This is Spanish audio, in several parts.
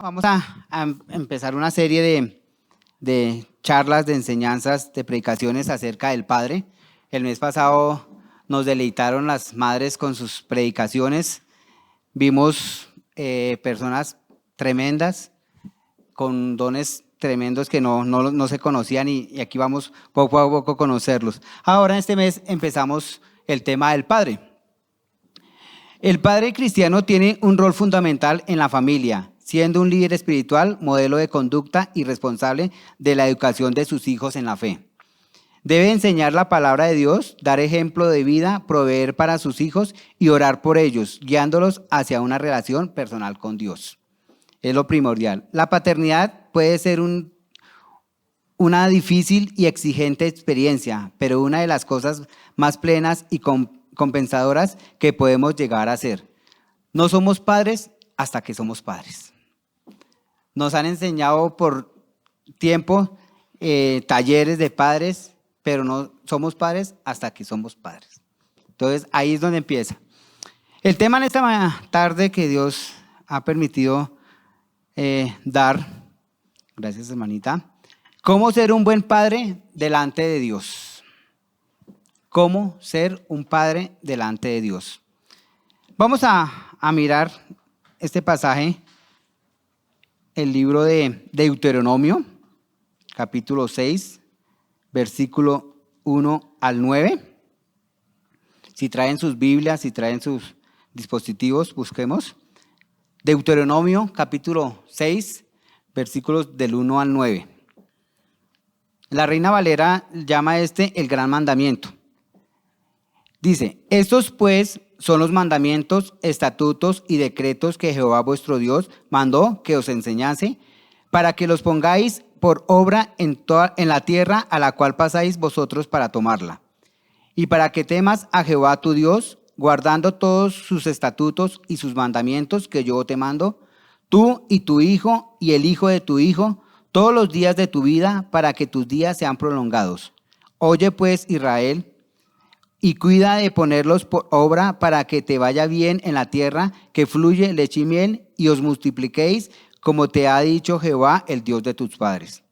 Vamos a empezar una serie de charlas, de enseñanzas, de predicaciones acerca del Padre. El mes pasado nos deleitaron las madres con sus predicaciones. Vimos personas tremendas, con dones tremendos que no se conocían y aquí vamos poco a poco a conocerlos. Ahora en este mes empezamos el tema del Padre. El padre cristiano tiene un rol fundamental en la familia, siendo un líder espiritual, modelo de conducta y responsable de la educación de sus hijos en la fe. Debe enseñar la palabra de Dios, dar ejemplo de vida, proveer para sus hijos y orar por ellos, guiándolos hacia una relación personal con Dios. Es lo primordial. La paternidad puede ser una difícil y exigente experiencia, pero una de las cosas más plenas y compensadoras que podemos llegar a ser. No somos padres hasta que somos padres. Nos han enseñado por tiempo talleres de padres, pero no somos padres hasta que somos padres. Entonces ahí es donde empieza. El tema en esta tarde que Dios ha permitido dar, gracias hermanita, ¿cómo ser un buen padre delante de Dios? ¿Cómo ser un padre delante de Dios? Vamos a mirar este pasaje, el libro de Deuteronomio, capítulo 6, versículo 1 al 9. Si traen sus Biblias, si traen sus dispositivos, busquemos. Deuteronomio, capítulo 6, versículos del 1 al 9. La Reina Valera llama el gran mandamiento. Dice, estos pues son los mandamientos, estatutos y decretos que Jehová vuestro Dios mandó que os enseñase, para que los pongáis por obra en la tierra a la cual pasáis vosotros para tomarla, y para que temas a Jehová tu Dios, guardando todos sus estatutos y sus mandamientos que yo te mando, tú y tu hijo y el hijo de tu hijo, todos los días de tu vida, para que tus días sean prolongados. Oye pues, Israel, y cuida de ponerlos por obra para que te vaya bien en la tierra que fluye leche y miel, y os multipliquéis como te ha dicho Jehová, el Dios de tus padres.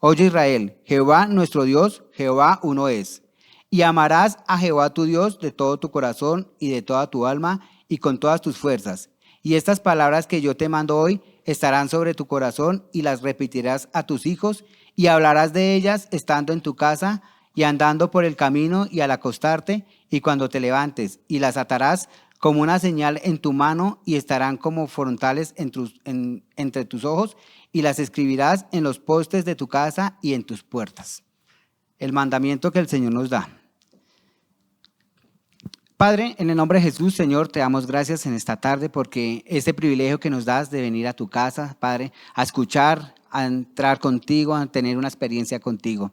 Oye Israel, Jehová nuestro Dios, Jehová uno es. Y amarás a Jehová tu Dios de todo tu corazón y de toda tu alma y con todas tus fuerzas. Y estas palabras que yo te mando hoy estarán sobre tu corazón y las repetirás a tus hijos y hablarás de ellas estando en tu casa y andando por el camino y al acostarte y cuando te levantes, y las atarás como una señal en tu mano y estarán como frontales entre tus ojos, y las escribirás en los postes de tu casa y en tus puertas. El mandamiento que el Señor nos da. Padre, en el nombre de Jesús, Señor, te damos gracias en esta tarde porque este privilegio que nos das de venir a tu casa, Padre, a escuchar, a entrar contigo, a tener una experiencia contigo.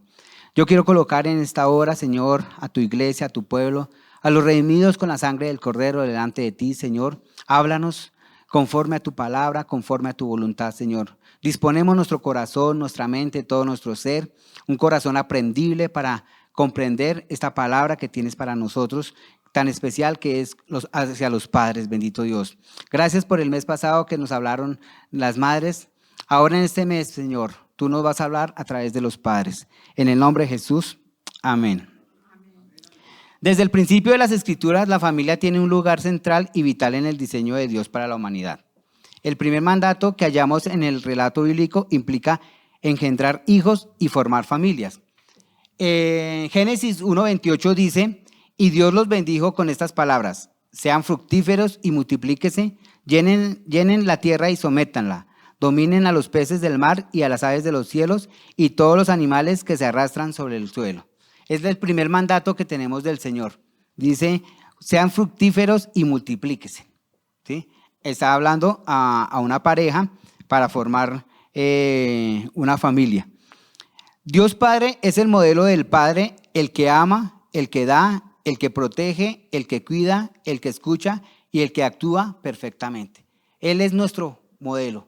Yo quiero colocar en esta hora, Señor, a tu iglesia, a tu pueblo, a los redimidos con la sangre del Cordero delante de ti, Señor. Háblanos conforme a tu palabra, conforme a tu voluntad, Señor. Disponemos nuestro corazón, nuestra mente, todo nuestro ser, un corazón aprendible para comprender esta palabra que tienes para nosotros, tan especial que es hacia los padres, bendito Dios. Gracias por el mes pasado que nos hablaron las madres. Ahora en este mes, Señor, tú nos vas a hablar a través de los padres. En el nombre de Jesús, amén. Desde el principio de las Escrituras, la familia tiene un lugar central y vital en el diseño de Dios para la humanidad. El primer mandato que hallamos en el relato bíblico implica engendrar hijos y formar familias. Génesis 1:28 dice, y Dios los bendijo con estas palabras, sean fructíferos y multiplíquense, llenen la tierra y sométanla. Dominen a los peces del mar y a las aves de los cielos y todos los animales que se arrastran sobre el suelo. Es el primer mandato que tenemos del Señor. Dice, sean fructíferos y multiplíquense. ¿Sí? Está hablando a una pareja para formar una familia. Dios Padre es el modelo del Padre, el que ama, el que da, el que protege, el que cuida, el que escucha y el que actúa perfectamente. Él es nuestro modelo.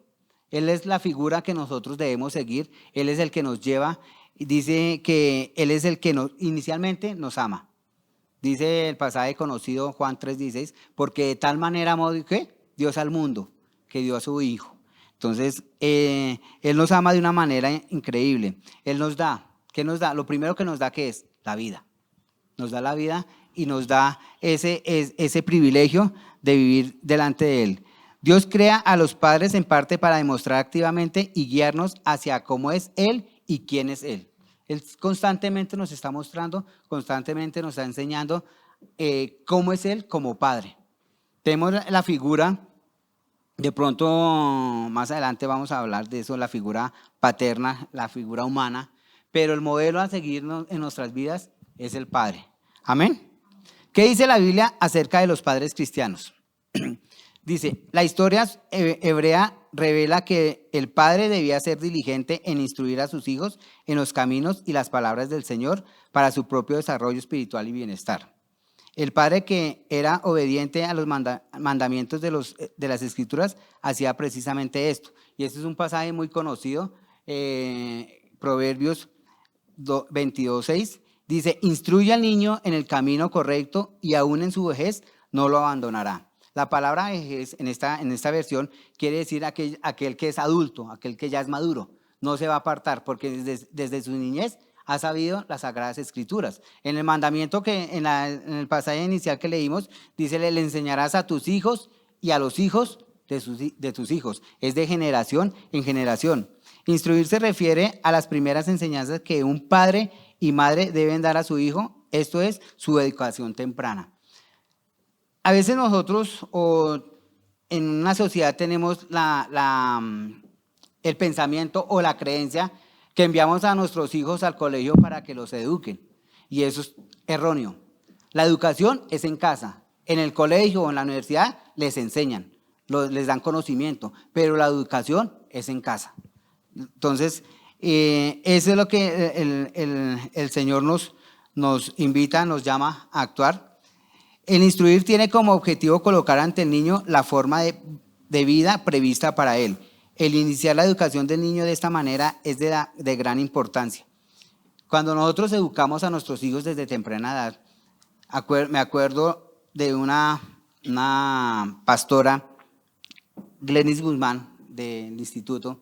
Él es la figura que nosotros debemos seguir. Él es el que nos lleva. Dice que Él es el que inicialmente nos ama. Dice el pasaje conocido Juan 3:16, porque de tal manera amó Dios al mundo, que dio a su Hijo. Entonces, Él nos ama de una manera increíble. Él nos da, ¿qué nos da? Lo primero que nos da, ¿qué es? La vida. Nos da la vida y nos da ese privilegio de vivir delante de Él. Dios crea a los padres en parte para demostrar activamente y guiarnos hacia cómo es Él y quién es Él. Él constantemente nos está mostrando, constantemente nos está enseñando cómo es Él como Padre. Tenemos la figura, de pronto más adelante vamos a hablar de eso, la figura paterna, la figura humana, pero el modelo a seguir en nuestras vidas es el Padre. Amén. ¿Qué dice la Biblia acerca de los padres cristianos? Dice, la historia hebrea revela que el padre debía ser diligente en instruir a sus hijos en los caminos y las palabras del Señor para su propio desarrollo espiritual y bienestar. El padre que era obediente a los mandamientos de las Escrituras hacía precisamente esto. Y este es un pasaje muy conocido, Proverbios 22:6. Dice, instruye al niño en el camino correcto y aún en su vejez no lo abandonará. La palabra vejez en esta versión quiere decir aquel que es adulto, aquel que ya es maduro. No se va a apartar porque desde su niñez ha sabido las Sagradas Escrituras. En el mandamiento en el pasaje inicial que leímos, dice, le enseñarás a tus hijos y a los hijos de tus hijos. Es de generación en generación. Instruir se refiere a las primeras enseñanzas que un padre y madre deben dar a su hijo, esto es su educación temprana. A veces nosotros o en una sociedad tenemos el pensamiento o la creencia que enviamos a nuestros hijos al colegio para que los eduquen, y eso es erróneo. La educación es en casa, en el colegio o en la universidad les enseñan, les dan conocimiento, pero la educación es en casa. Entonces, eso es lo que el Señor nos invita, nos llama a actuar. El instruir tiene como objetivo colocar ante el niño la forma de vida prevista para él. El iniciar la educación del niño de esta manera es de gran importancia. Cuando nosotros educamos a nuestros hijos desde temprana edad, me acuerdo de una pastora, Glenis Guzmán, del instituto.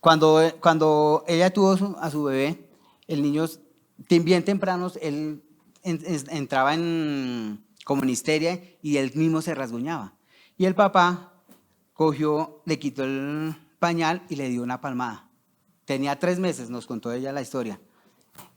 Cuando ella tuvo a su bebé, el niño bien tempranos, él entraba como en histeria y él mismo se rasguñaba. Y el papá cogió, le quitó el pañal y le dio una palmada. Tenía 3 meses, nos contó ella la historia.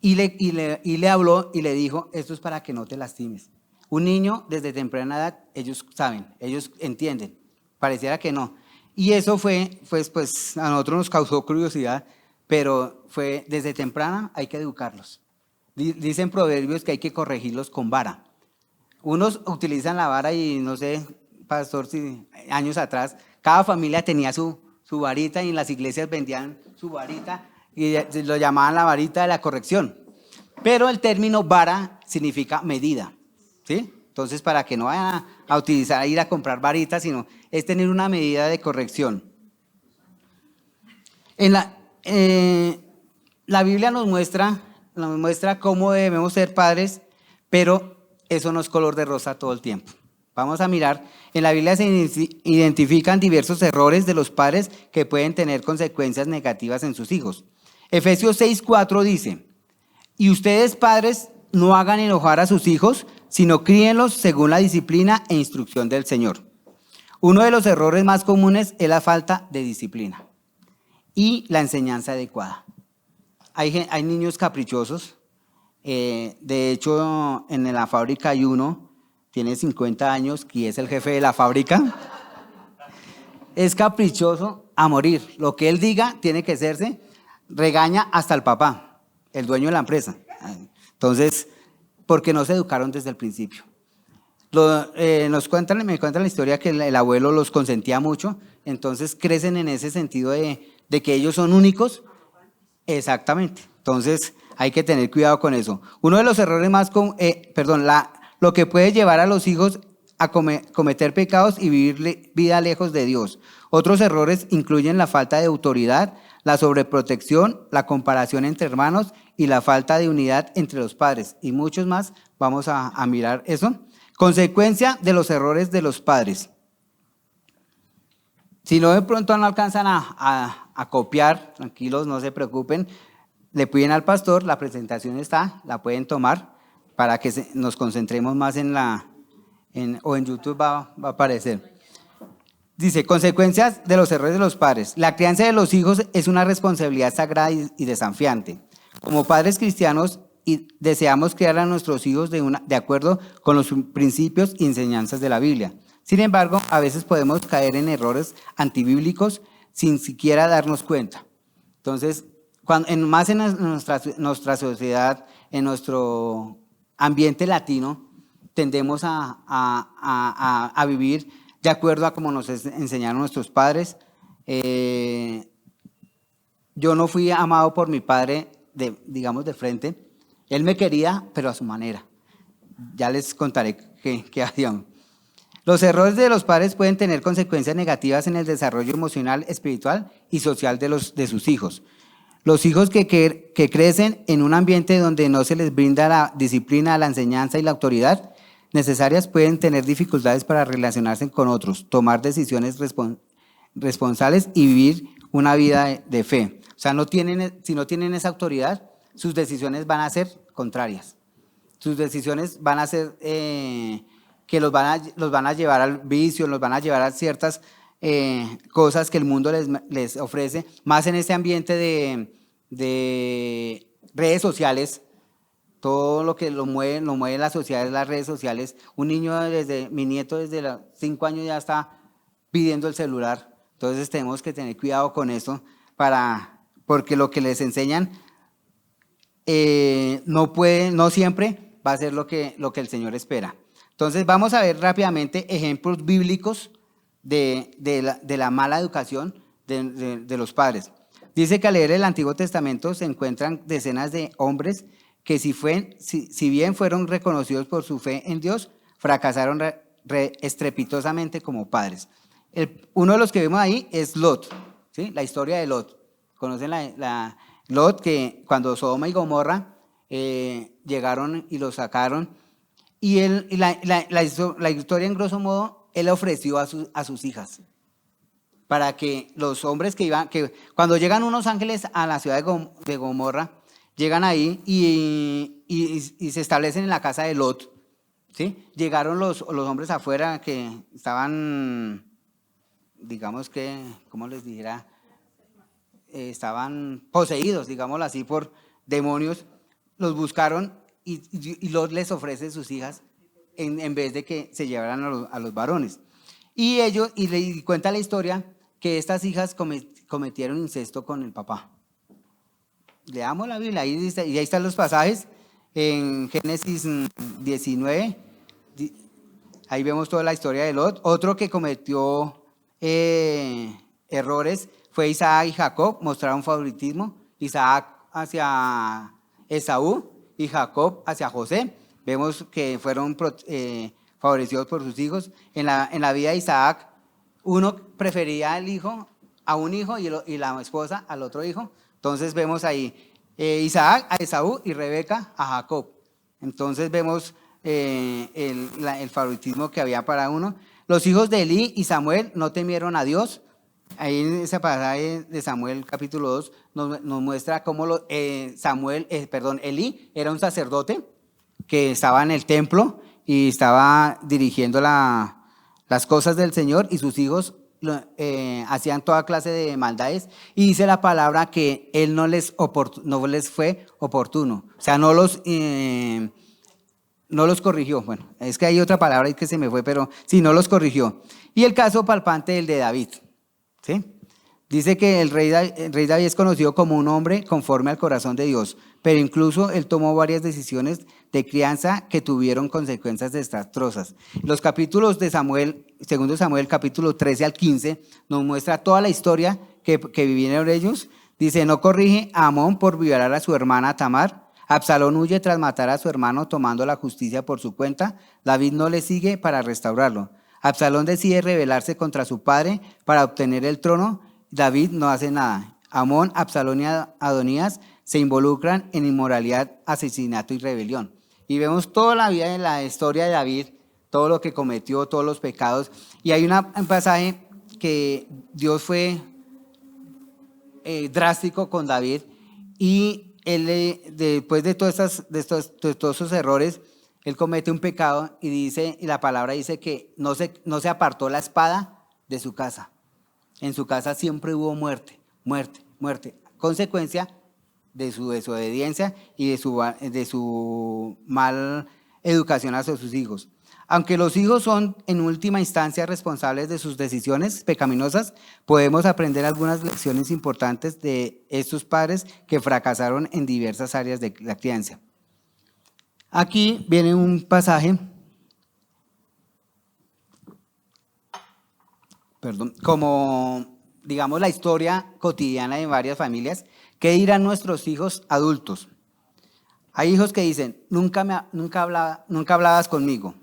Y le habló y le dijo, esto es para que no te lastimes. Un niño desde temprana edad, ellos saben, ellos entienden. Pareciera que no. Y eso pues a nosotros nos causó curiosidad, pero fue desde temprana hay que educarlos. Dicen Proverbios que hay que corregirlos con vara. Unos utilizan la vara y no sé, pastor, si años atrás, cada familia tenía su varita y en las iglesias vendían su varita y lo llamaban la varita de la corrección. Pero el término vara significa medida, ¿sí? Entonces, para que no vayan a utilizar, a ir a comprar varitas, sino es tener una medida de corrección. La Biblia nos muestra cómo debemos ser padres, pero eso no es color de rosa todo el tiempo. Vamos a mirar, en la Biblia se identifican diversos errores de los padres que pueden tener consecuencias negativas en sus hijos. Efesios 6:4 dice, y ustedes padres no hagan enojar a sus hijos, sino críenlos según la disciplina e instrucción del Señor. Uno de los errores más comunes es la falta de disciplina y la enseñanza adecuada. Hay niños caprichosos. De hecho, en la fábrica hay uno, tiene 50 años y es el jefe de la fábrica. Es caprichoso a morir. Lo que él diga tiene que hacerse. Regaña hasta el papá, el dueño de la empresa. Entonces, porque no se educaron desde el principio. Me cuentan la historia que el abuelo los consentía mucho, entonces crecen en ese sentido de que ellos son únicos. Exactamente. Entonces, hay que tener cuidado con eso. Uno de los errores lo que puede llevar a los hijos a cometer pecados y vivir vida lejos de Dios. Otros errores incluyen la falta de autoridad, la sobreprotección, la comparación entre hermanos y la falta de unidad entre los padres. Y muchos más, vamos a mirar eso. Consecuencia de los errores de los padres. Si no de pronto no alcanzan a copiar, tranquilos, no se preocupen, le piden al pastor, la presentación está, la pueden tomar para que nos concentremos más o en YouTube va a aparecer. Dice, consecuencias de los errores de los padres. La crianza de los hijos es una responsabilidad sagrada y desafiante. Como padres cristianos deseamos criar a nuestros hijos de acuerdo con los principios y enseñanzas de la Biblia. Sin embargo, a veces podemos caer en errores antibíblicos sin siquiera darnos cuenta. Entonces, más en nuestra sociedad, en nuestro ambiente latino, tendemos a vivir de acuerdo a como nos enseñaron nuestros padres. Yo no fui amado por mi padre, digamos, de frente. Él me quería, pero a su manera. Ya les contaré qué hacían. Los errores de los padres pueden tener consecuencias negativas en el desarrollo emocional, espiritual y social de sus hijos. Los hijos que crecen en un ambiente donde no se les brinda la disciplina, la enseñanza y la autoridad necesarias pueden tener dificultades para relacionarse con otros, tomar decisiones responsables y vivir una vida de fe. O sea, si no tienen esa autoridad, sus decisiones van a ser contrarias. Sus decisiones van a ser que los van a llevar al vicio, los van a llevar a ciertas cosas que el mundo les ofrece, más en este ambiente de redes sociales. Todo lo que lo mueve la sociedad, las redes sociales. Mi nieto desde los 5 años ya está pidiendo el celular. Entonces tenemos que tener cuidado con eso porque lo que les enseñan no siempre va a ser lo que el Señor espera. Entonces vamos a ver rápidamente ejemplos bíblicos de la mala educación de los padres. Dice que al leer el Antiguo Testamento se encuentran decenas de hombres que si bien fueron reconocidos por su fe en Dios, fracasaron estrepitosamente como padres. Uno de los que vemos ahí es Lot, ¿sí? La historia de Lot. ¿Conocen Lot? Que cuando Sodoma y Gomorra llegaron y lo sacaron, y la historia en grosso modo, él ofreció a sus hijas para que los hombres que cuando llegan unos ángeles a la ciudad de Gomorra, llegan ahí y se establecen en la casa de Lot, ¿sí? Llegaron los hombres afuera que estaban, digamos que, ¿cómo les dijera? Estaban poseídos, digámoslo así, por demonios. Los buscaron y Lot les ofrece sus hijas en vez de que se llevaran a los varones. Y le cuenta la historia que estas hijas cometieron incesto con el papá. Leamos la Biblia, y ahí están los pasajes en Génesis 19, ahí vemos toda la historia de Lot. Otro que cometió errores fue Isaac y Jacob, mostraron favoritismo, Isaac hacia Esaú y Jacob hacia José. Vemos que fueron favorecidos por sus hijos. En la vida de Isaac, uno prefería a un hijo y la esposa al otro hijo. Entonces vemos ahí Isaac a Esaú y Rebeca a Jacob. Entonces vemos el favoritismo que había para uno. Los hijos de Elí y Samuel no temieron a Dios. Ahí en ese pasaje de Samuel capítulo 2 nos muestra cómo Elí era un sacerdote que estaba en el templo y estaba dirigiendo las cosas del Señor, y sus hijos hacían toda clase de maldades, y dice la palabra que él no les fue oportuno, o sea, no los corrigió. Bueno, es que hay otra palabra ahí que se me fue, pero sí, no los corrigió. Y el caso palpante del de David, ¿sí? Dice que el rey David es conocido como un hombre conforme al corazón de Dios, pero incluso él tomó varias decisiones de crianza que tuvieron consecuencias desastrosas. Los capítulos de Samuel, segundo Samuel, capítulo 13 al 15, nos muestra toda la historia que vivieron ellos. Dice, no corrige a Amón por violar a su hermana Tamar. Absalón huye tras matar a su hermano tomando la justicia por su cuenta. David no le sigue para restaurarlo. Absalón decide rebelarse contra su padre para obtener el trono. David no hace nada. Amón, Absalón y Adonías se involucran en inmoralidad, asesinato y rebelión. Y vemos toda la vida en la historia de David, todo lo que cometió, todos los pecados. Y hay un pasaje que Dios fue drástico con David y él, después de de todos esos errores, él comete un pecado y dice, y la palabra dice que no se apartó la espada de su casa. En su casa siempre hubo muerte, muerte, muerte. Consecuencia de su desobediencia y de su mal educación hacia sus hijos. Aunque los hijos son en última instancia responsables de sus decisiones pecaminosas, podemos aprender algunas lecciones importantes de estos padres que fracasaron en diversas áreas de la crianza. Aquí viene un pasaje, como digamos la historia cotidiana de varias familias. ¿Qué dirán nuestros hijos adultos? Hay hijos que dicen, nunca hablabas conmigo,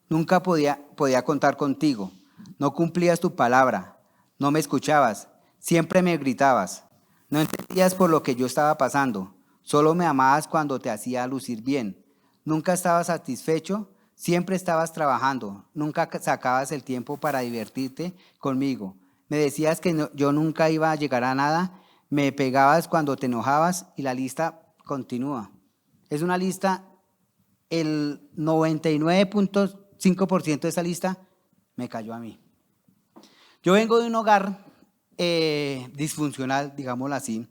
nunca podía contar contigo, no cumplías tu palabra, no me escuchabas, siempre me gritabas, no entendías por lo que yo estaba pasando, solo me amabas cuando te hacía lucir bien, nunca estabas satisfecho, siempre estabas trabajando, nunca sacabas el tiempo para divertirte conmigo, me decías que yo nunca iba a llegar a nada, me pegabas cuando te enojabas y la lista continúa. Es una lista, el 99.5% de esa lista me cayó a mí. Yo vengo de un hogar disfuncional, digámoslo así.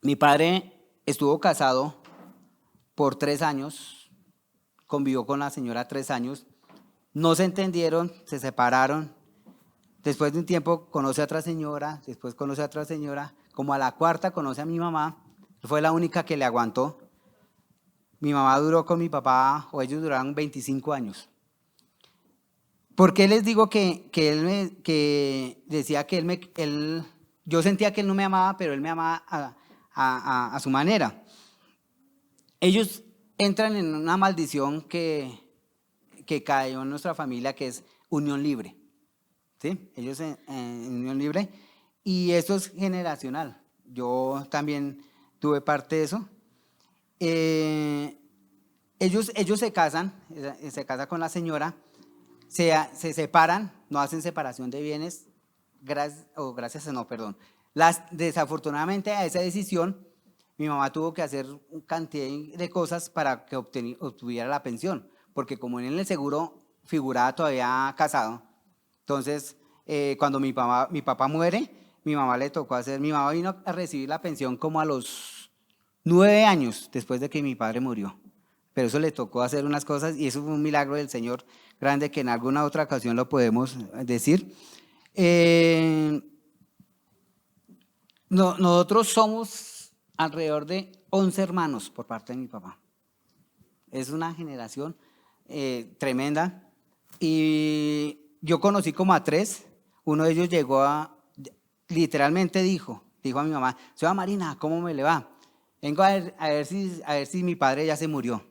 Mi padre estuvo casado por 3 años, convivió con la señora 3 años, no se entendieron, se separaron. Después de un tiempo conoce a otra señora, después conoce a otra señora, como a la cuarta conoce a mi mamá, fue la única que le aguantó. Mi mamá duró con mi papá, o ellos duraron 25 años. ¿Por qué les digo que decía que yo sentía que él no me amaba, pero él me amaba a su manera? Ellos entran en una maldición que cayó en nuestra familia, que es unión libre. ¿Sí? Ellos en unión libre, y eso es generacional. Yo también tuve parte de eso. Ellos se casan con la señora, se separan, no hacen separación de bienes, desafortunadamente a esa decisión, mi mamá tuvo que hacer una cantidad de cosas para que obtuviera la pensión, porque como en el seguro figuraba todavía casado, entonces cuando mi papá muere, mi mamá vino a recibir la pensión como a los 9 años después de que mi padre murió. Pero eso le tocó hacer unas cosas y eso fue un milagro del Señor grande que en alguna otra ocasión lo podemos decir. Nosotros somos alrededor de 11 hermanos por parte de mi papá. Es una generación tremenda y yo conocí como a 3. Uno de ellos literalmente dijo a mi mamá, señora Marina, ¿cómo me le va? Vengo a ver si mi padre ya se murió.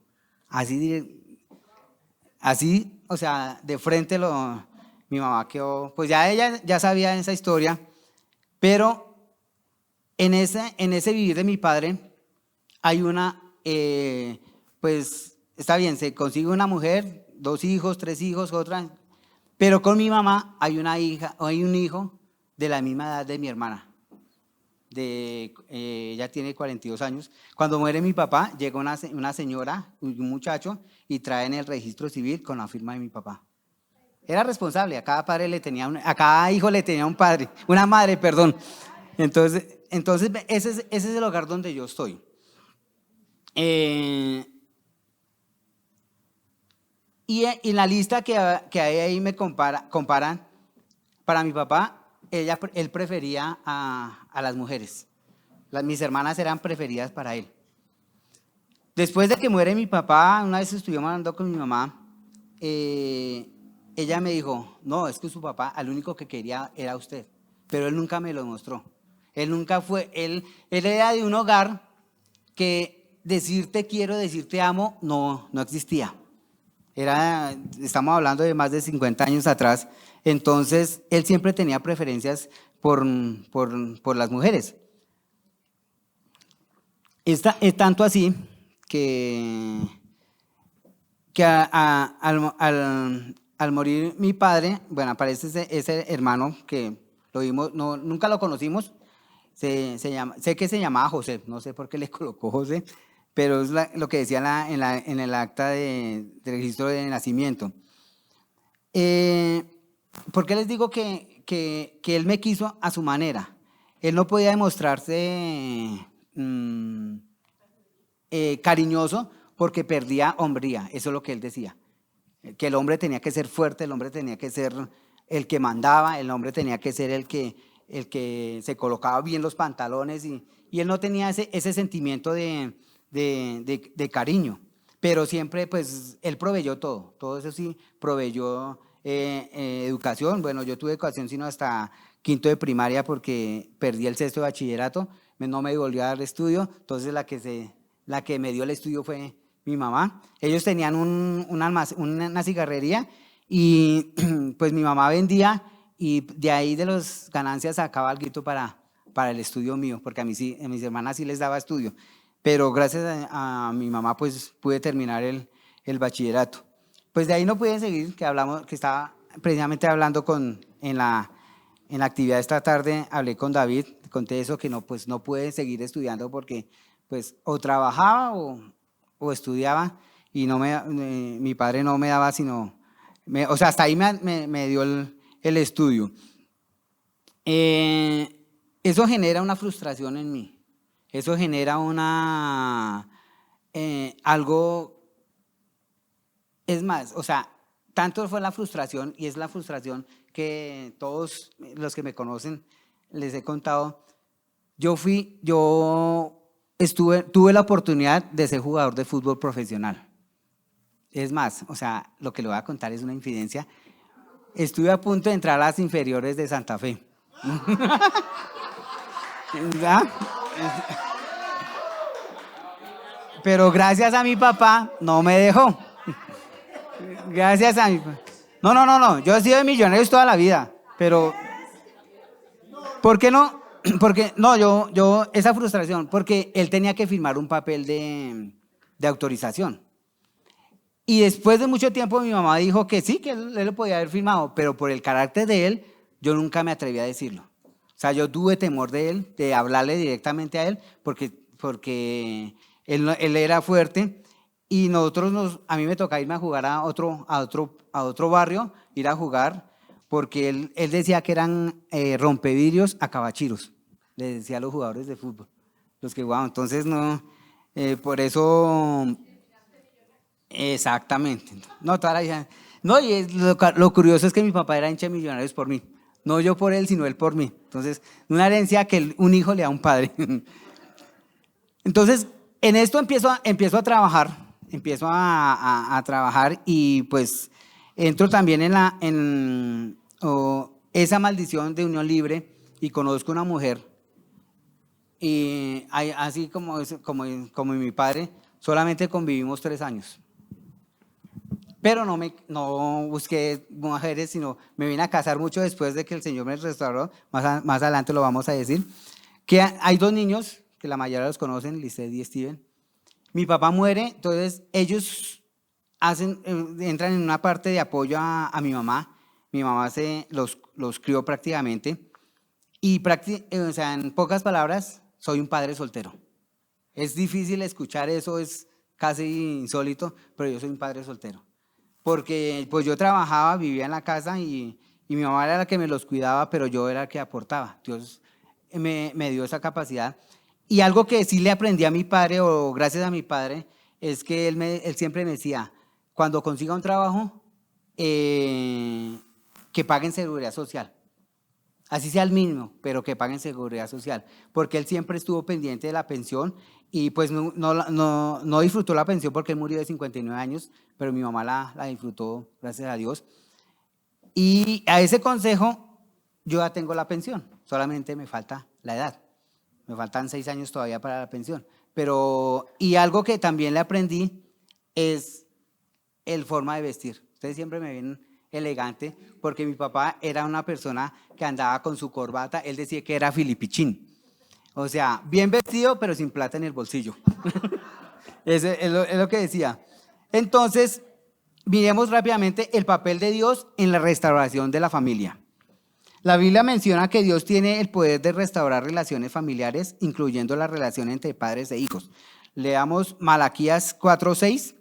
Así, o sea, de frente mi mamá quedó, pues ya ella ya sabía esa historia, pero en ese vivir de mi padre hay pues está bien, se consigue una mujer, 2 hijos, 3 hijos, otra, pero con mi mamá hay un hijo de la misma edad de mi hermana. Ella tiene 42 años. Cuando muere mi papá, llega una señora, un muchacho, y traen el registro civil con la firma de mi papá. Era responsable, a cada hijo le tenía una madre, perdón. Entonces ese es el hogar donde yo estoy. Y en la lista que hay ahí me comparan, para mi papá, él prefería a las mujeres. Mis hermanas eran preferidas para él. Después de que muere mi papá, una vez estuvimos hablando con mi mamá, ella me dijo, no, es que su papá al único que quería era usted, pero él nunca me lo demostró. Él era de un hogar que decir te quiero, decir te amo, no existía. Estamos hablando de más de 50 años atrás. Entonces, él siempre tenía preferencias por las mujeres. Es tanto así que al morir mi padre, bueno, aparece ese hermano que lo vimos, no, nunca lo conocimos, sé que se llamaba José, no sé por qué le colocó José, pero es lo que decía en el acta de registro de nacimiento. Eh, ¿Por qué les digo que él me quiso a su manera? Él no podía demostrarse cariñoso porque perdía hombría, eso es lo que él decía, que el hombre tenía que ser fuerte, el hombre tenía que ser el que mandaba, el hombre tenía que ser el que se colocaba bien los pantalones y él no tenía ese sentimiento de cariño, pero siempre pues él proveyó todo eso sí, proveyó educación. Bueno, yo tuve educación sino hasta quinto de primaria porque perdí el sexto de bachillerato, no me volvió a dar estudio, entonces la que me dio el estudio fue mi mamá. Ellos tenían una cigarrería y pues mi mamá vendía y de ahí de las ganancias sacaba algo para el estudio mío, porque a mis hermanas sí les daba estudio, pero gracias a mi mamá pues pude terminar el bachillerato. Pues de ahí no pude seguir, que estaba precisamente hablando en la actividad de esta tarde, hablé con David, conté eso que no, pues no pude seguir estudiando porque pues o trabajaba o estudiaba y mi padre no me daba sino, o sea, hasta ahí me dio el estudio. Eso genera una frustración en mí, eso genera algo, es más, o sea, tanto fue la frustración y es la frustración que todos los que me conocen les he contado. Tuve la oportunidad de ser jugador de fútbol profesional. Es más, o sea, lo que le voy a contar es una infidencia. Estuve a punto de entrar a las inferiores de Santa Fe. ¿Verdad? Pero gracias a mi papá no me dejó. Gracias a mi papá. No. Yo he sido de Millonarios toda la vida. Pero, ¿por qué no? Porque, no, esa frustración, porque él tenía que firmar un papel de autorización. Y después de mucho tiempo mi mamá dijo que sí, que él lo podía haber firmado, pero por el carácter de él, yo nunca me atreví a decirlo. O sea, yo tuve temor de él, de hablarle directamente a él, porque él era fuerte y a mí me tocaba irme a jugar a otro barrio, ir a jugar, porque él decía que eran rompevidrios acabachiros, le decía a los jugadores de fútbol, los que jugaban. Entonces, no, por eso, exactamente. No, no, y lo curioso es que mi papá era hincha de Millonarios por mí, no yo por él, sino él por mí. Entonces, una herencia que un hijo le da a un padre. Entonces, en esto empiezo a trabajar, a trabajar y pues entro también en esa maldición de unión libre y conozco una mujer y así como mi padre, solamente convivimos 3 años. Pero no busqué mujeres, sino me vine a casar mucho después de que el Señor me restauró, más adelante lo vamos a decir, que hay 2 niños, que la mayoría los conocen, Lisset y Steven. Mi papá muere, entonces ellos entran en una parte de apoyo a mi mamá. Mi mamá los crió prácticamente. Y o sea, en pocas palabras, soy un padre soltero. Es difícil escuchar eso, es casi insólito, pero yo soy un padre soltero. Porque pues yo trabajaba, vivía en la casa y mi mamá era la que me los cuidaba, pero yo era el que aportaba. Dios me dio esa capacidad. Y algo que sí le aprendí a mi padre, o gracias a mi padre, es que él siempre me decía, cuando consiga un trabajo, que paguen seguridad social. Así sea el mínimo, pero que paguen seguridad social. Porque él siempre estuvo pendiente de la pensión y pues no disfrutó la pensión porque él murió de 59 años, pero mi mamá la disfrutó, gracias a Dios. Y a ese consejo yo ya tengo la pensión, solamente me falta la edad. Me faltan 6 años todavía para la pensión. Y algo que también le aprendí es el forma de vestir. Ustedes siempre me ven elegante porque mi papá era una persona que andaba con su corbata. Él decía que era filipichín. O sea, bien vestido, pero sin plata en el bolsillo. Es lo que decía. Entonces, Miremos rápidamente el papel de Dios en la restauración de la familia. La Biblia menciona que Dios tiene el poder de restaurar relaciones familiares, incluyendo la relación entre padres e hijos. Leamos Malaquías 4:6.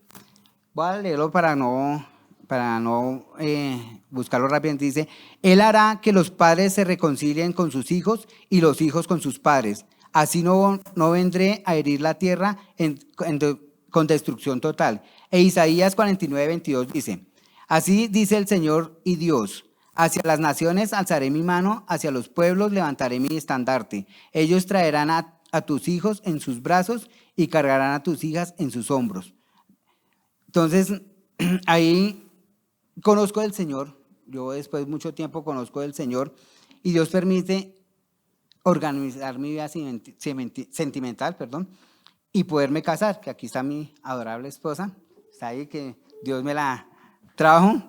Voy a leerlo para no buscarlo rápidamente. Dice, Él hará que los padres se reconcilien con sus hijos y los hijos con sus padres. Así no vendré a herir la tierra con destrucción total. E Isaías 49:22 dice, así dice el Señor y Dios, hacia las naciones alzaré mi mano, hacia los pueblos levantaré mi estandarte. Ellos traerán a tus hijos en sus brazos y cargarán a tus hijas en sus hombros. Entonces, ahí conozco del Señor, yo después de mucho tiempo conozco del Señor y Dios permite organizar mi vida sentimental, y poderme casar, que aquí está mi adorable esposa, está ahí que Dios me la trajo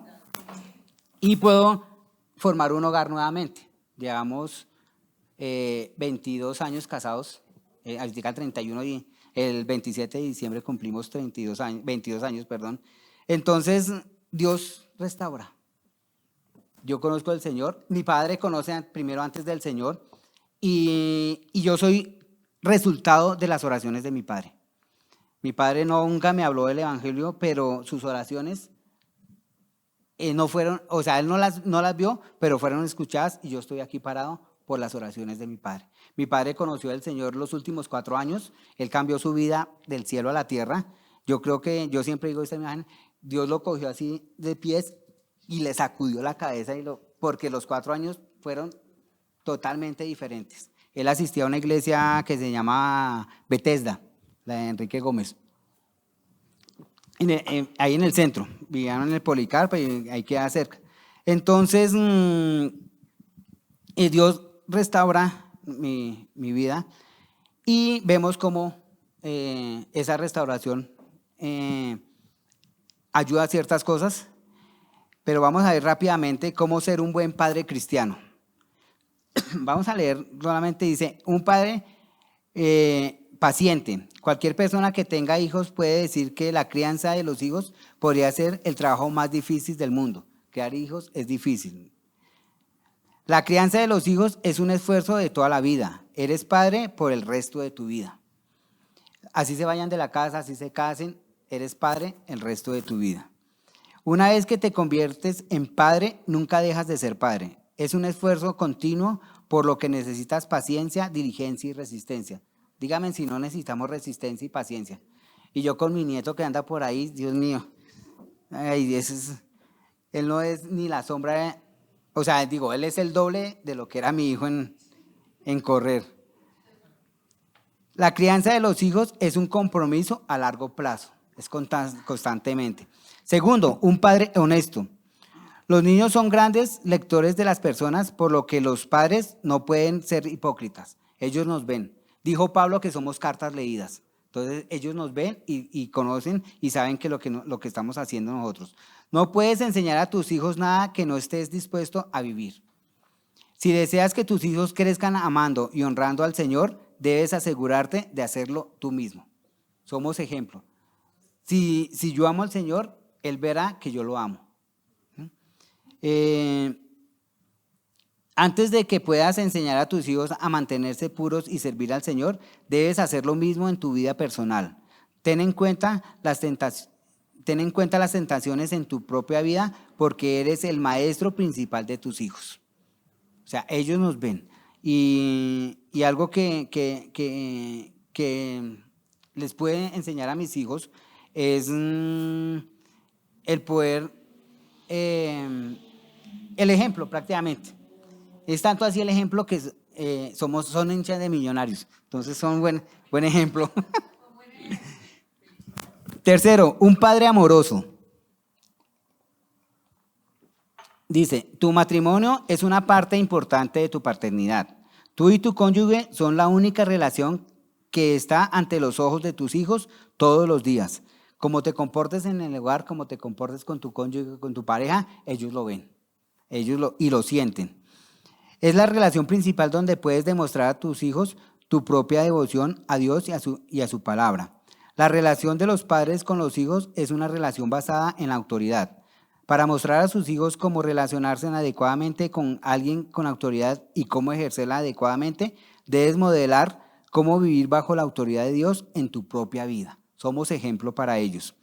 y puedo formar un hogar nuevamente. Llevamos 22 años casados, ahorita 31 y el 27 de diciembre cumplimos 22 años. Entonces, Dios restaura. Yo conozco al Señor, mi padre conoce primero antes del Señor y yo soy resultado de las oraciones de mi padre. Mi padre nunca me habló del Evangelio, pero sus oraciones no fueron, o sea, él no las vio, pero fueron escuchadas y yo estoy aquí parado por las oraciones de mi padre. Mi padre conoció al Señor los últimos 4 años, él cambió su vida del cielo a la tierra. Yo creo que, yo siempre digo esta imagen, Dios lo cogió así de pies y le sacudió la cabeza, porque los 4 años fueron totalmente diferentes. Él asistía a una iglesia que se llama Bethesda, la de Enrique Gómez. Ahí en el centro, vivían en el Policarpa y ahí queda cerca. Entonces, Dios restaura mi vida y vemos cómo esa restauración ayuda a ciertas cosas, pero vamos a ver rápidamente cómo ser un buen padre cristiano. Vamos a leer, solamente dice, un padre paciente. Cualquier persona que tenga hijos puede decir que la crianza de los hijos podría ser el trabajo más difícil del mundo. Criar hijos es difícil. La crianza de los hijos es un esfuerzo de toda la vida. Eres padre por el resto de tu vida. Así se vayan de la casa, así se casen, eres padre el resto de tu vida. Una vez que te conviertes en padre, nunca dejas de ser padre. Es un esfuerzo continuo por lo que necesitas paciencia, diligencia y resistencia. Dígame si no necesitamos resistencia y paciencia. Y yo con mi nieto que anda por ahí, Dios mío, él no es ni la sombra, él es el doble de lo que era mi hijo en correr. La crianza de los hijos es un compromiso a largo plazo, es constantemente. Segundo, un padre honesto. Los niños son grandes lectores de las personas, por lo que los padres no pueden ser hipócritas. Ellos nos ven. Dijo Pablo que somos cartas leídas. Entonces ellos nos ven y conocen y saben que lo que estamos haciendo nosotros. No puedes enseñar a tus hijos nada que no estés dispuesto a vivir. Si deseas que tus hijos crezcan amando y honrando al Señor, debes asegurarte de hacerlo tú mismo. Somos ejemplo. Si yo amo al Señor, Él verá que yo lo amo. Antes de que puedas enseñar a tus hijos a mantenerse puros y servir al Señor, debes hacer lo mismo en tu vida personal. Ten en cuenta las tentaciones en tu propia vida, porque eres el maestro principal de tus hijos. O sea, ellos nos ven. Y algo que les puede enseñar a mis hijos es el poder, el ejemplo prácticamente. Es tanto así el ejemplo que son hinchas de Millonarios. Entonces son buen ejemplo. Tercero, un padre amoroso. Dice, tu matrimonio es una parte importante de tu paternidad. Tú y tu cónyuge son la única relación que está ante los ojos de tus hijos todos los días. Como te comportes en el hogar, como te comportes con tu cónyuge, con tu pareja, ellos lo ven. Y lo sienten. Es la relación principal donde puedes demostrar a tus hijos tu propia devoción a Dios y a su palabra. La relación de los padres con los hijos es una relación basada en la autoridad. Para mostrar a sus hijos cómo relacionarse adecuadamente con alguien con autoridad y cómo ejercerla adecuadamente, debes modelar cómo vivir bajo la autoridad de Dios en tu propia vida. Somos ejemplo para ellos.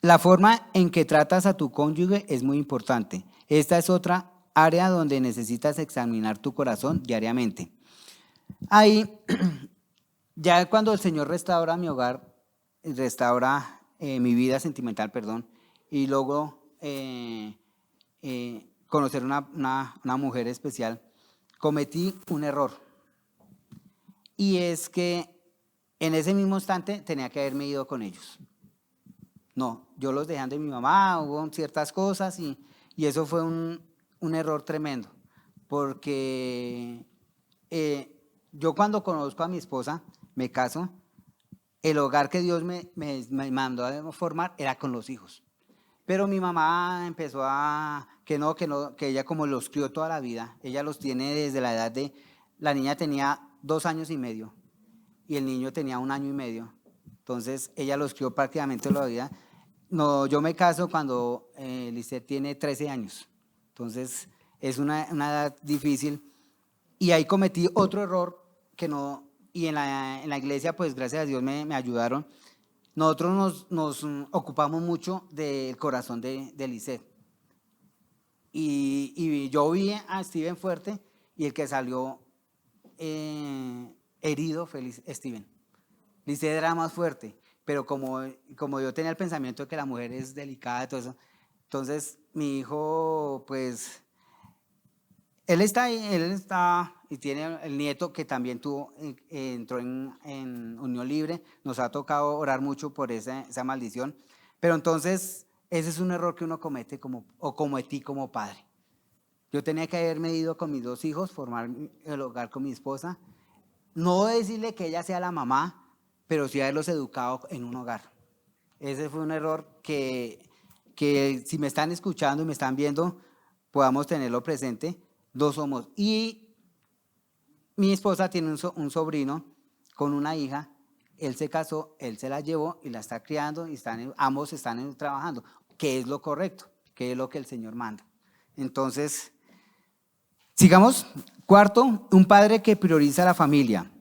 La forma en que tratas a tu cónyuge es muy importante. Esta es otra área donde necesitas examinar tu corazón diariamente. Ahí, ya cuando el Señor restaura mi hogar, restaura mi vida sentimental, perdón, y logro conocer una mujer especial, cometí un error. Y es que en ese mismo instante tenía que haberme ido con ellos. No, yo los dejé de mi mamá, hubo ciertas cosas y eso fue un error tremendo, porque yo cuando conozco a mi esposa, me caso, el hogar que Dios me mandó a formar era con los hijos. Pero mi mamá empezó que ella como los crió toda la vida, ella los tiene desde la edad la niña tenía 2 años y medio y el niño tenía 1 año y medio. Entonces ella los crió prácticamente toda la vida. No, yo me caso cuando Lisette tiene 13 años. Entonces es una edad difícil. Y ahí cometí otro error que no, y en la iglesia, pues gracias a Dios me ayudaron. Nosotros nos ocupamos mucho del corazón de Lisette. Y yo vi a Steven fuerte y el que salió herido fue Steven. Lisette era más fuerte, pero como yo tenía el pensamiento de que la mujer es delicada y todo eso, entonces mi hijo, pues, él está y tiene el nieto que también entró en unión libre. Nos ha tocado orar mucho por esa maldición. Pero entonces, ese es un error que uno comete cometí como padre. Yo tenía que haberme ido con mis 2 hijos, formar el hogar con mi esposa. No decirle que ella sea la mamá, pero sí haberlos educado en un hogar. Ese fue un error que si me están escuchando y me están viendo, podamos tenerlo presente. 2 somos. Y mi esposa tiene un sobrino con una hija. Él se casó, él se la llevó y la está criando y ambos están trabajando, que es lo correcto, que es lo que el Señor manda. Entonces, sigamos. 4, un padre que prioriza la familia.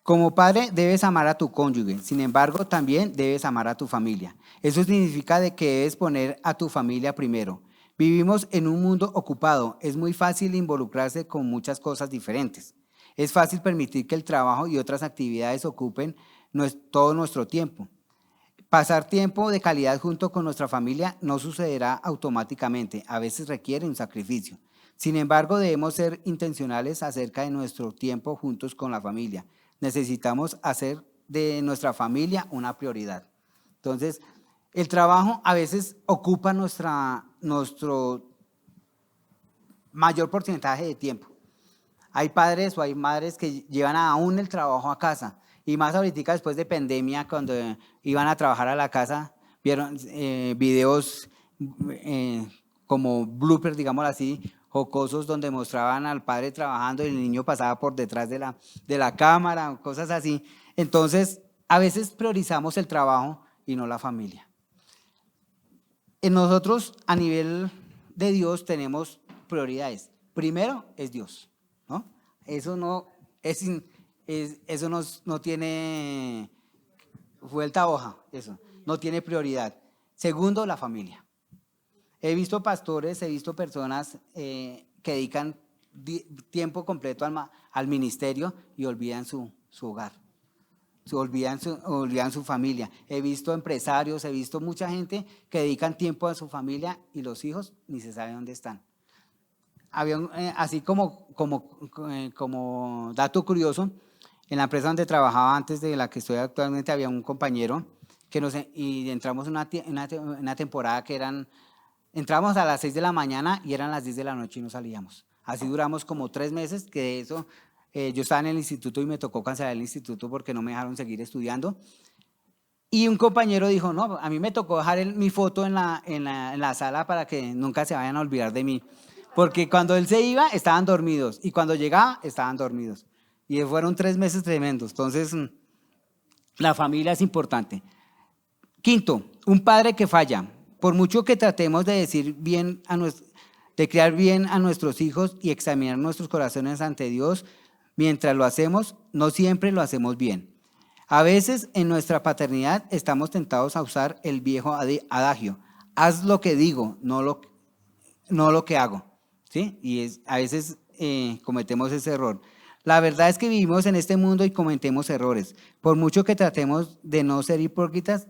Como padre debes amar a tu cónyuge, sin embargo también debes amar a tu familia. Eso significa de que debes poner a tu familia primero. Vivimos en un mundo ocupado, es muy fácil involucrarse con muchas cosas diferentes. Es fácil permitir que el trabajo y otras actividades ocupen todo nuestro tiempo. Pasar tiempo de calidad junto con nuestra familia no sucederá automáticamente, a veces requiere un sacrificio. Sin embargo, debemos ser intencionales acerca de nuestro tiempo juntos con la familia. Necesitamos hacer de nuestra familia una prioridad. Entonces, el trabajo a veces ocupa nuestro mayor porcentaje de tiempo. Hay padres o hay madres que llevan aún el trabajo a casa. Y más ahorita después de pandemia, cuando iban a trabajar a la casa, vieron videos como bloopers, digámoslo así, jocosos, donde mostraban al padre trabajando y el niño pasaba por detrás de la cámara, cosas así. Entonces, a veces priorizamos el trabajo y no la familia. En nosotros, a nivel de Dios, tenemos prioridades. Primero es Dios, ¿no? Eso no tiene vuelta a hoja, eso, no tiene prioridad. Segundo, la familia. He visto pastores, he visto personas que dedican tiempo completo al ministerio y olvidan su hogar, olvidan su familia. He visto empresarios, he visto mucha gente que dedican tiempo a su familia y los hijos ni se sabe dónde están. Así como dato curioso, en la empresa donde trabajaba antes de la que estoy actualmente había un compañero y entramos en una temporada que entramos a las 6 de la mañana y eran las 10 de la noche y no salíamos. Así duramos como 3 meses, que de eso yo estaba en el instituto y me tocó cancelar el instituto porque no me dejaron seguir estudiando. Y un compañero dijo, no, a mí me tocó dejar mi foto en la sala para que nunca se vayan a olvidar de mí. Porque cuando él se iba, estaban dormidos. Y cuando llegaba, estaban dormidos. Y fueron 3 meses tremendos. Entonces, la familia es importante. Quinto, un padre que falla. Por mucho que tratemos de decir bien de criar bien a nuestros hijos y examinar nuestros corazones ante Dios, mientras lo hacemos, no siempre lo hacemos bien. A veces en nuestra paternidad estamos tentados a usar el viejo adagio: haz lo que digo, no lo que hago. ¿Sí? Y a veces cometemos ese error. La verdad es que vivimos en este mundo y cometemos errores. Por mucho que tratemos de no ser hipócritas,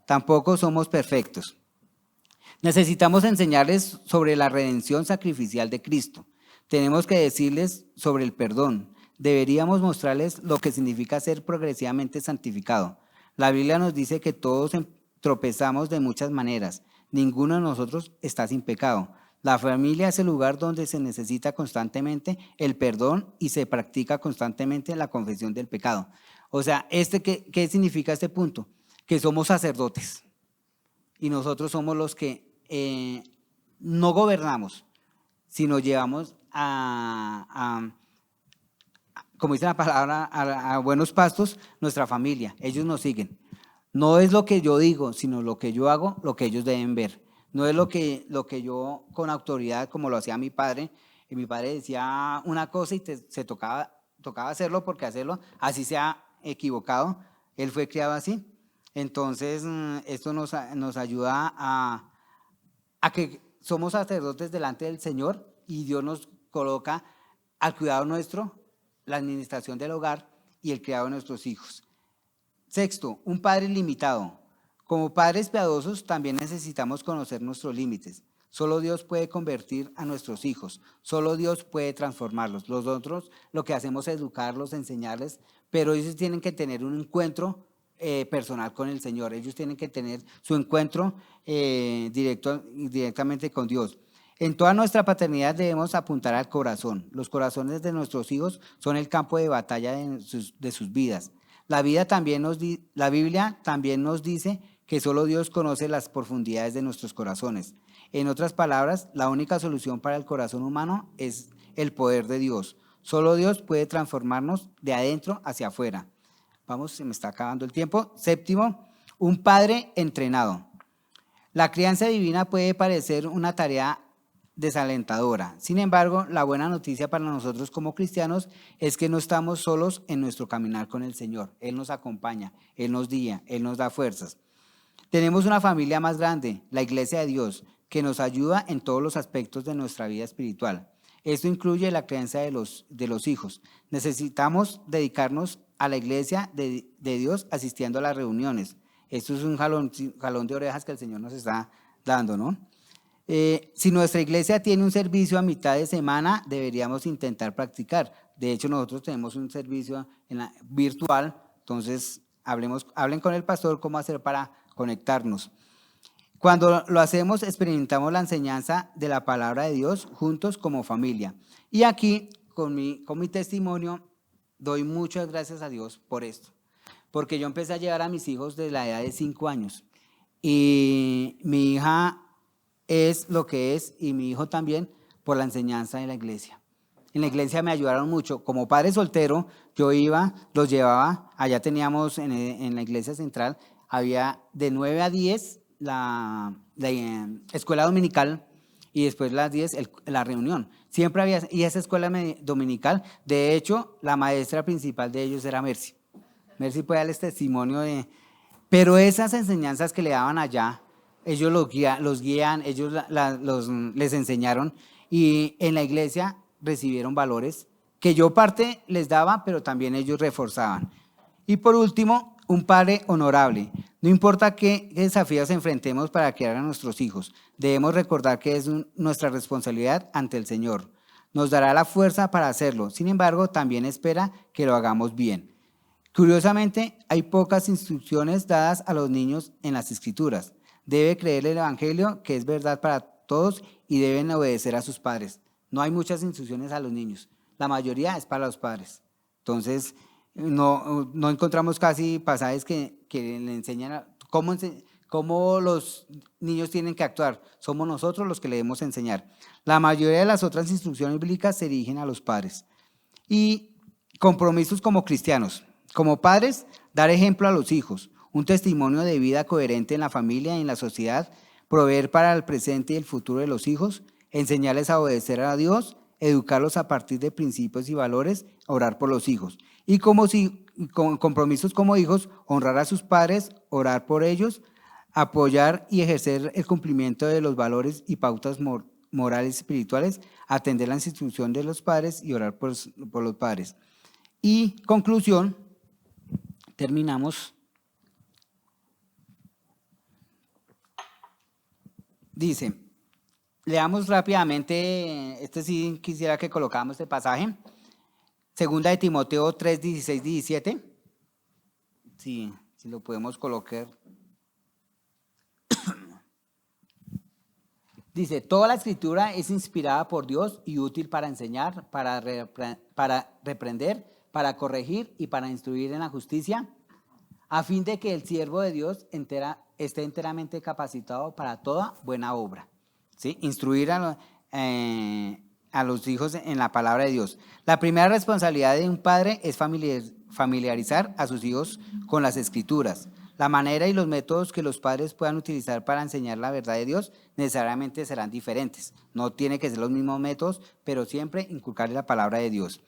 tampoco somos perfectos. Necesitamos enseñarles sobre la redención sacrificial de Cristo. Tenemos que decirles sobre el perdón. Deberíamos mostrarles lo que significa ser progresivamente santificado. La Biblia nos dice que todos tropezamos de muchas maneras. Ninguno de nosotros está sin pecado. La familia es el lugar donde se necesita constantemente el perdón y se practica constantemente la confesión del pecado. O sea, ¿qué significa este punto? Que somos sacerdotes y nosotros somos los que no gobernamos, sino llevamos como dice la palabra, a buenos pastos nuestra familia. Ellos nos siguen. No es lo que yo digo, sino lo que yo hago, lo que ellos deben ver. No es lo que yo con autoridad, como lo hacía mi padre, y mi padre decía una cosa y se tocaba hacerlo, porque hacerlo, así sea equivocado, él fue criado así. Entonces, esto nos ayuda a que somos sacerdotes delante del Señor y Dios nos coloca al cuidado nuestro, la administración del hogar y el cuidado de nuestros hijos. Sexto, un padre limitado. Como padres piadosos también necesitamos conocer nuestros límites. Solo Dios puede convertir a nuestros hijos, solo Dios puede transformarlos. Nosotros lo que hacemos es educarlos, enseñarles, pero ellos tienen que tener un encuentro personal con el Señor. Ellos tienen que tener su encuentro directamente con Dios. En toda nuestra paternidad debemos apuntar al corazón. Los corazones de nuestros hijos son el campo de batalla de sus vidas. La Biblia también nos dice que solo Dios conoce las profundidades de nuestros corazones. En otras palabras, la única solución para el corazón humano es el poder de Dios. Solo Dios puede transformarnos de adentro hacia afuera. Vamos, se me está acabando el tiempo. Séptimo, un padre entrenado. La crianza divina puede parecer una tarea desalentadora. Sin embargo, la buena noticia para nosotros como cristianos es que no estamos solos en nuestro caminar con el Señor. Él nos acompaña, Él nos guía, Él nos da fuerzas. Tenemos una familia más grande, la Iglesia de Dios, que nos ayuda en todos los aspectos de nuestra vida espiritual. Esto incluye la crianza de los hijos. Necesitamos dedicarnos a la Iglesia de Dios asistiendo a las reuniones. Esto es un jalón de orejas que el Señor nos está dando, ¿no? Si nuestra iglesia tiene un servicio a mitad de semana, deberíamos intentar practicar. De hecho, nosotros tenemos un servicio virtual, entonces hablen con el pastor cómo hacer para conectarnos. Cuando lo hacemos, experimentamos la enseñanza de la palabra de Dios juntos como familia. Y aquí, con mi testimonio, doy muchas gracias a Dios por esto. Porque yo empecé a llevar a mis hijos desde la edad de 5 años. Y mi hija es lo que es, y mi hijo también, por la enseñanza de la iglesia. En la iglesia me ayudaron mucho. Como padre soltero, yo iba, los llevaba, allá teníamos en la iglesia central, había de 9 a 10 la escuela dominical y después las 10 la reunión. Siempre había, y esa escuela dominical, de hecho, la maestra principal de ellos era Mercy. Mercy puede darles testimonio pero esas enseñanzas que le daban allá, ellos los guían, ellos les enseñaron, y en la iglesia recibieron valores que yo parte les daba, pero también ellos reforzaban. Y por último, un padre honorable. No importa qué desafíos enfrentemos para criar a nuestros hijos, debemos recordar que es nuestra responsabilidad ante el Señor. Nos dará la fuerza para hacerlo, sin embargo, también espera que lo hagamos bien. Curiosamente, hay pocas instrucciones dadas a los niños en las Escrituras. Debe creer el Evangelio, que es verdad para todos, y deben obedecer a sus padres. No hay muchas instrucciones a los niños. La mayoría es para los padres. Entonces, no encontramos casi pasajes que le enseñan cómo los niños tienen que actuar. Somos nosotros los que le debemos enseñar. La mayoría de las otras instrucciones bíblicas se dirigen a los padres. Y compromisos como cristianos. Como padres, dar ejemplo a los hijos, un testimonio de vida coherente en la familia y en la sociedad, proveer para el presente y el futuro de los hijos, enseñarles a obedecer a Dios, educarlos a partir de principios y valores, orar por los hijos. Y con compromisos como hijos, honrar a sus padres, orar por ellos, apoyar y ejercer el cumplimiento de los valores y pautas morales y espirituales, atender la instrucción de los padres y orar por los padres. Y conclusión, terminamos. Dice, leamos rápidamente, sí quisiera que colocáramos este pasaje. Segunda de Timoteo 3, 16, 17. Sí, si lo podemos colocar. Dice, toda la escritura es inspirada por Dios y útil para enseñar, para reprender, para corregir y para instruir en la justicia, a fin de que el siervo de Dios esté enteramente capacitado para toda buena obra. ¿Sí? Instruir a los hijos en la palabra de Dios. La primera responsabilidad de un padre es familiarizar a sus hijos con las escrituras. La manera y los métodos que los padres puedan utilizar para enseñar la verdad de Dios necesariamente serán diferentes. No tiene que ser los mismos métodos, pero siempre inculcarle la palabra de Dios.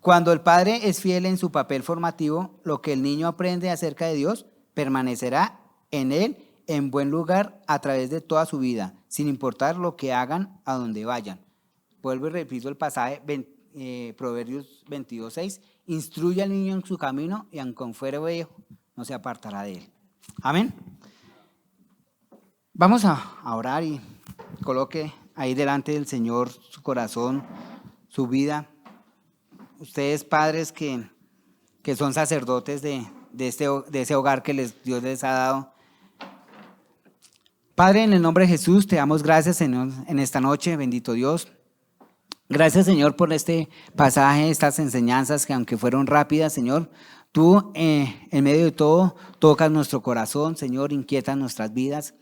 Cuando el padre es fiel en su papel formativo, lo que el niño aprende acerca de Dios permanecerá en él en buen lugar a través de toda su vida, sin importar lo que hagan a donde vayan. Vuelvo y repito el pasaje, Proverbios 22:6. Instruye al niño en su camino y aunque fuere viejo, no se apartará de él. Amén. Vamos a orar y coloque ahí delante del Señor su corazón, su vida. Ustedes padres que son sacerdotes de ese hogar que Dios les ha dado. Padre, en el nombre de Jesús, te damos gracias, Señor, en esta noche, bendito Dios. Gracias, Señor, por este pasaje, estas enseñanzas que aunque fueron rápidas, Señor, tú en medio de todo tocas nuestro corazón, Señor, inquietas nuestras vidas.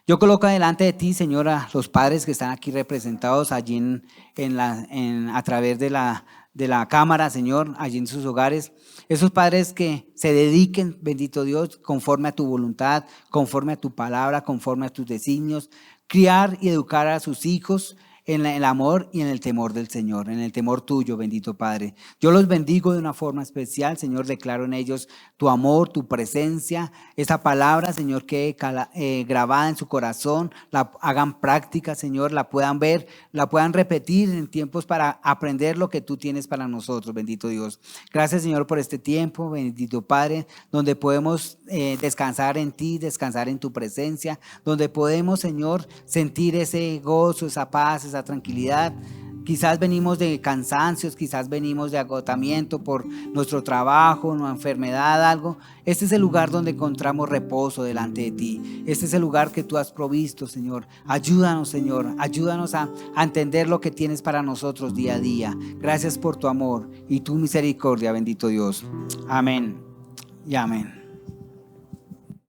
Yo coloco delante de ti, Señor, a los padres que están aquí representados allí a través de la cámara, Señor, allí en sus hogares. Esos padres que se dediquen, bendito Dios, conforme a tu voluntad, conforme a tu palabra, conforme a tus designios, criar y educar a sus hijos en el amor y en el temor del Señor, en el temor tuyo, bendito Padre. Yo los bendigo de una forma especial, Señor, declaro en ellos tu amor, tu presencia, esa palabra, Señor, que grabada en su corazón, la hagan práctica, Señor, la puedan ver, la puedan repetir en tiempos para aprender lo que tú tienes para nosotros, bendito Dios. Gracias, Señor, por este tiempo, bendito Padre, donde podemos descansar en ti, descansar en tu presencia, donde podemos, Señor, sentir ese gozo, esa paz, esa tranquilidad. Quizás venimos de cansancios, quizás venimos de agotamiento por nuestro trabajo, una enfermedad, algo. Este es el lugar donde encontramos reposo delante de ti. Este es el lugar que tú has provisto, Señor. Ayúdanos, Señor. Ayúdanos a entender lo que tienes para nosotros día a día. Gracias por tu amor y tu misericordia, bendito Dios. Amén y amén.